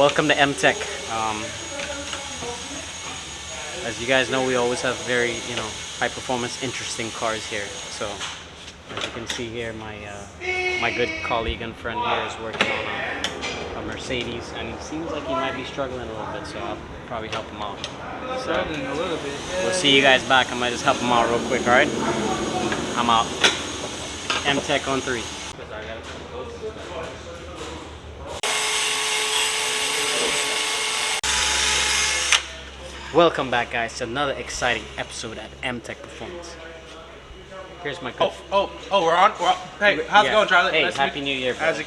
Welcome to MTech. As you guys know, we always have very, high performance, interesting cars here. So, as you can see here, my good colleague and friend here is working on a Mercedes, and he seems like he might be struggling a little bit. So I'll probably help him out. So Struggling a little bit. Yeah. We'll see you guys back. I might just help him out real quick. All right? I'm out. MTech on 3. Welcome back, guys, to another exciting episode at MTech Performance. Here's my good. We're on. Hey, how's it going, Charlie? Hey, Nice to happy meet New Year, bro. As you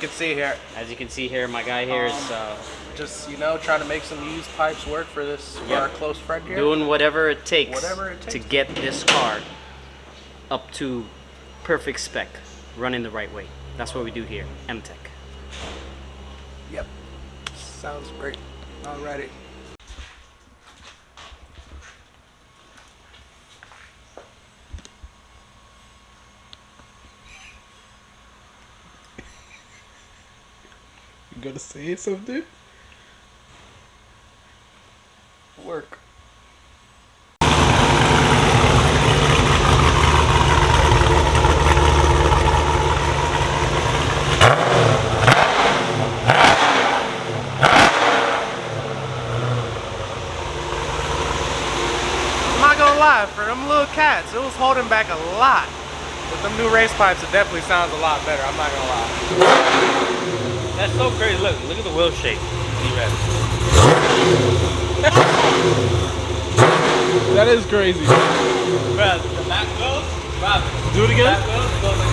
can see here, my guy here is just trying to make some used pipes work for this for our close friend here. doing whatever it takes to to get this car up to perfect spec, running the right way. That's what we do here, MTech. Yep. Sounds great. Alrighty. You gotta say something? Work. I'm not gonna lie, for them little cats, it was holding back a lot. With them new race pipes, it definitely sounds a lot better, I'm not gonna lie. That's so crazy. Look at the wheel shape. That is crazy. Bro, the back wheels, Do it again? back wheels go like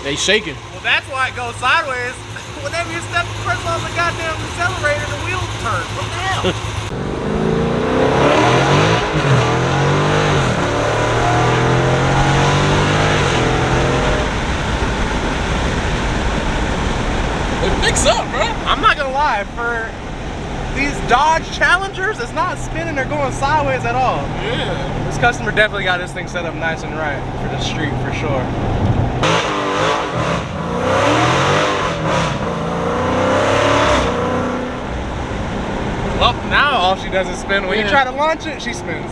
They shaking. Well, that's why it goes sideways. Whenever you press on the goddamn accelerator, the wheels turn. What the hell? It picks up, bro. I'm not gonna lie, for these Dodge Challengers, it's not spinning or going sideways at all. Yeah. This customer definitely got this thing set up nice and right for the street for sure. Well, now all she does is spin. When you try to launch it, she spins.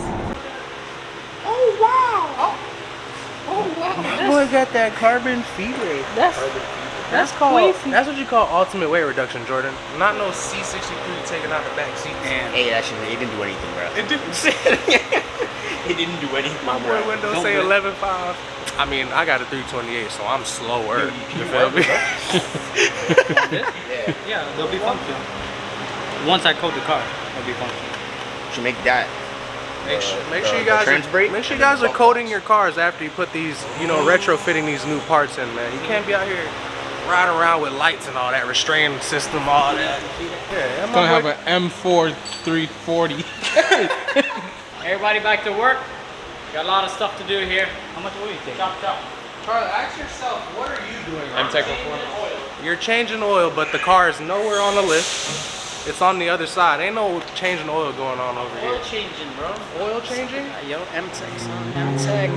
Oh wow! Oh wow! Boy, got that carbon feed rate. That's what you call ultimate weight reduction, Jordan. Not no C63 taking out the back seats. And hey, actually, it didn't do anything, bro. It didn't. It didn't do anything. My boy windows say 11.5. I mean, I got a 328, so I'm slower. You feel me? Yeah, they'll be functional. Once I code the car, they'll be functional. Should make that. Make sure you guys are coding your cars after you put these, retrofitting these new parts in, man. You can't be out here riding around with lights and all that, restraining system, all that. Yeah, It's gonna have an M4 340. Everybody back to work. Got a lot of stuff to do here. How much oil you take? Chop. Charlie, ask yourself, what are you doing? MTech Performance. You're changing oil, but the car is nowhere on the list. It's on the other side. Ain't no changing oil going on over here. Oil changing, bro. Oil changing? Yo, MTech, son. MTech.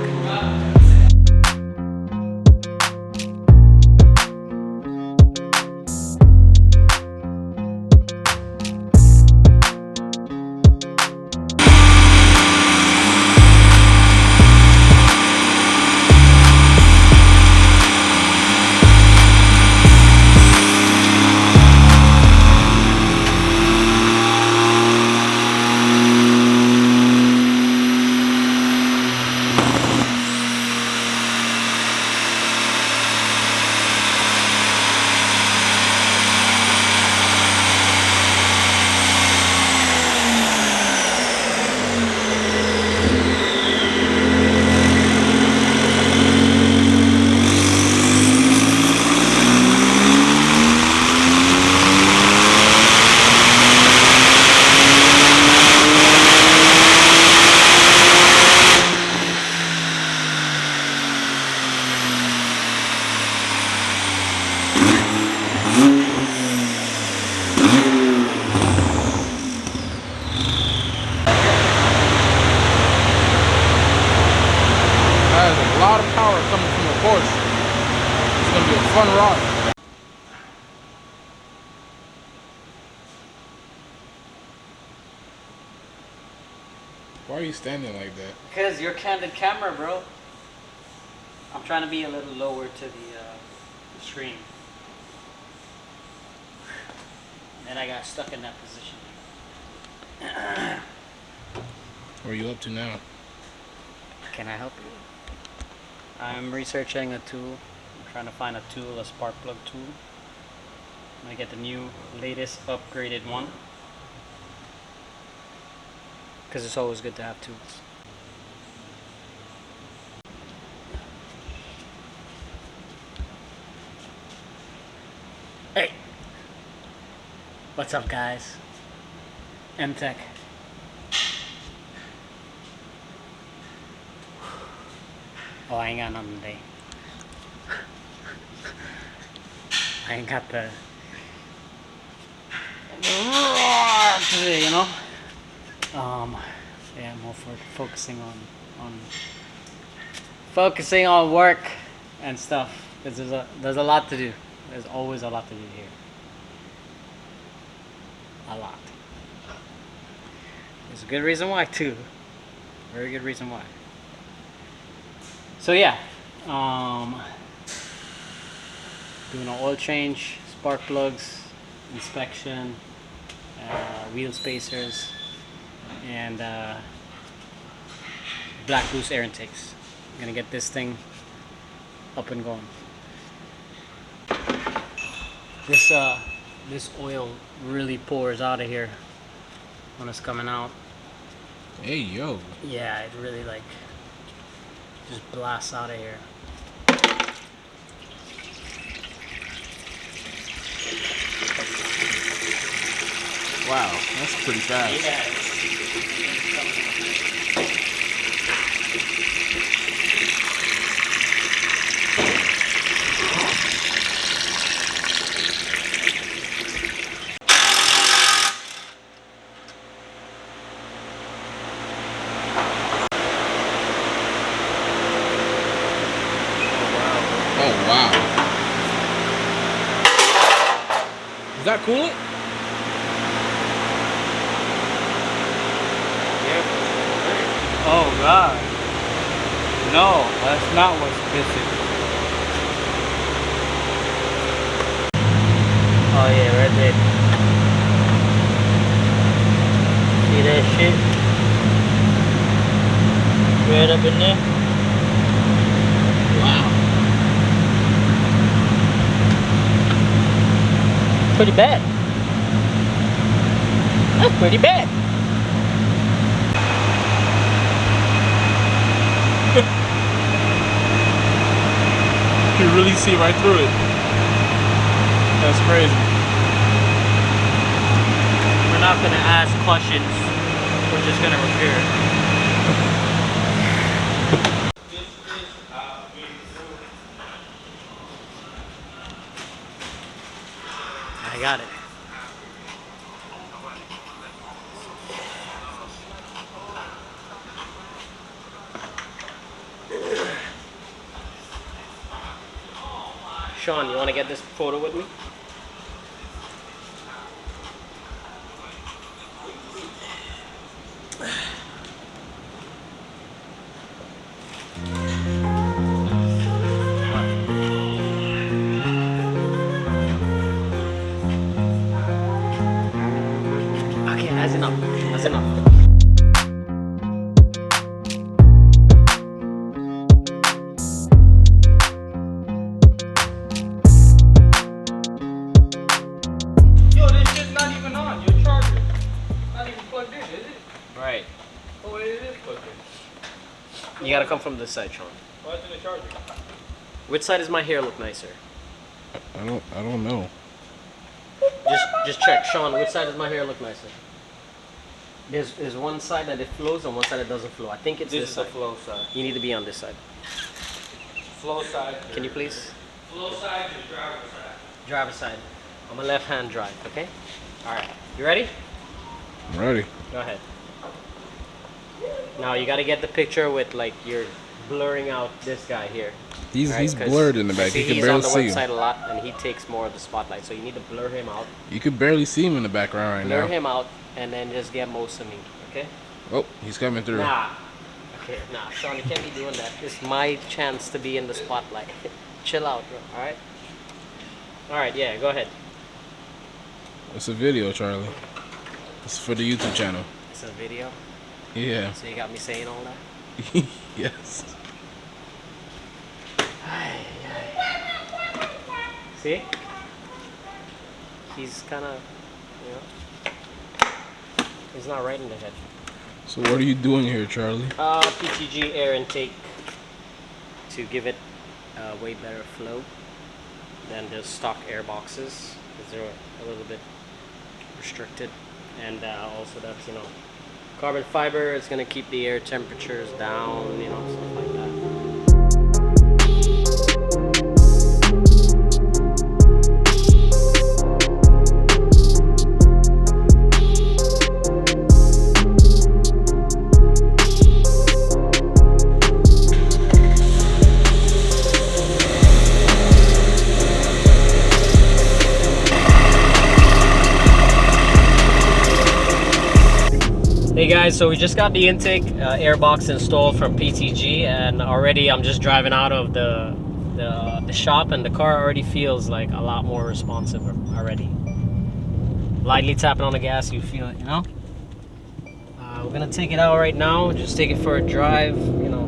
lot of power coming from the Porsche. It's gonna be a fun ride. Why are you standing like that? Because you're candid camera, bro. I'm trying to be a little lower to the screen. And I got stuck in that position. What are you up to now? Can I help you? I'm researching a tool. I'm trying to find a tool, a spark plug tool. I'm gonna get the new, latest, upgraded one. Because it's always good to have tools. Hey! What's up, guys? MTech. Oh, I ain't got nothing today. I ain't got the today, you know. Yeah, more for focusing on work and stuff. Cause there's a lot to do. There's always a lot to do here. A lot. There's a good reason why too. Very good reason why. So yeah, doing an oil change, spark plugs, inspection, wheel spacers, and black goose air intakes. I'm gonna get this thing up and going. This oil really pours out of here when it's coming out. Hey, yo. Yeah, it really like just blasts out of here. Wow, that's pretty fast. Yeah. Oh, wow. Is that coolant? Oh God. No, that's not what's pissing. Oh yeah, right there. See that shit? Right up in there. Wow. Pretty bad. That's pretty bad. You can really see right through it. That's crazy. We're not gonna ask questions. We're just gonna repair it. I got it. Sean, you want to get this photo with me? Okay, that's enough. That's enough. Yo, this shit's not even on. Your charger. Not even plugged in, is it? Right. Oh, it is plugged in. You gotta come from this side, Sean. Why isn't it charging? Which side does my hair look nicer? I don't know. Just check, Sean. Which side does my hair look nicer? There's one side that it flows and one side that doesn't flow. I think it's this This is side. the flow side. You need to be on this side. Flow side. Can you please? Flow side is driver side. Driver's side. I'm a left-hand drive, okay? All right. You ready? I'm ready. Go ahead. Now you gotta get the picture with like you're blurring out this guy here. He's Right, he's 'cause blurred in the back. see, You can he's barely on the see website him. a lot, and he takes more of the spotlight. So you need to blur him out. You can barely see him in the background right Blur now. him out, and then just get most of me, okay? Oh, he's coming through. Nah. Okay, nah, Sean, you can't be doing that. This is my chance to be in the spotlight. Chill out, bro. Alright? Alright, yeah, go ahead. It's a video, Charlie. It's for the YouTube channel. It's a video? Yeah. So you got me saying all that? Yes. See? He's kind of, you know, he's not right in the head. So what are you doing here, Charlie? PTG air intake to give it a way better flow than the stock air boxes, because they're a little bit restricted. And also that's, you know, carbon fiber is going to keep the air temperatures down, you know, stuff like that. Hey guys, so we just got the intake air box installed from PTG, and already I'm just driving out of the shop, and the car already feels like a lot more responsive already. Lightly tapping on the gas, you feel it, you know? We're gonna take it out right now, just take it for a drive, you know.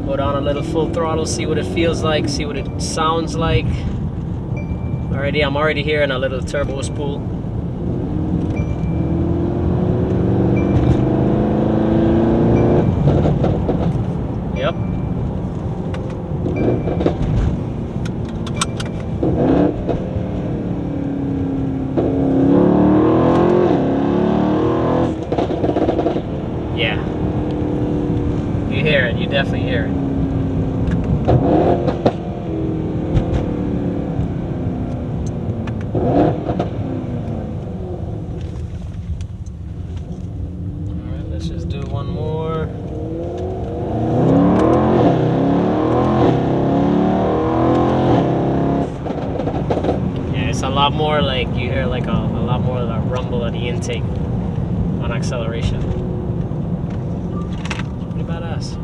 Go down a little full throttle, see what it feels like, see what it sounds like. I'm already hearing a little turbo spool. Yep. Yeah. You hear it, you definitely hear it. Alright, let's just do one more. It's a lot more like, you hear like a lot more of the rumble of the intake on acceleration. Pretty badass.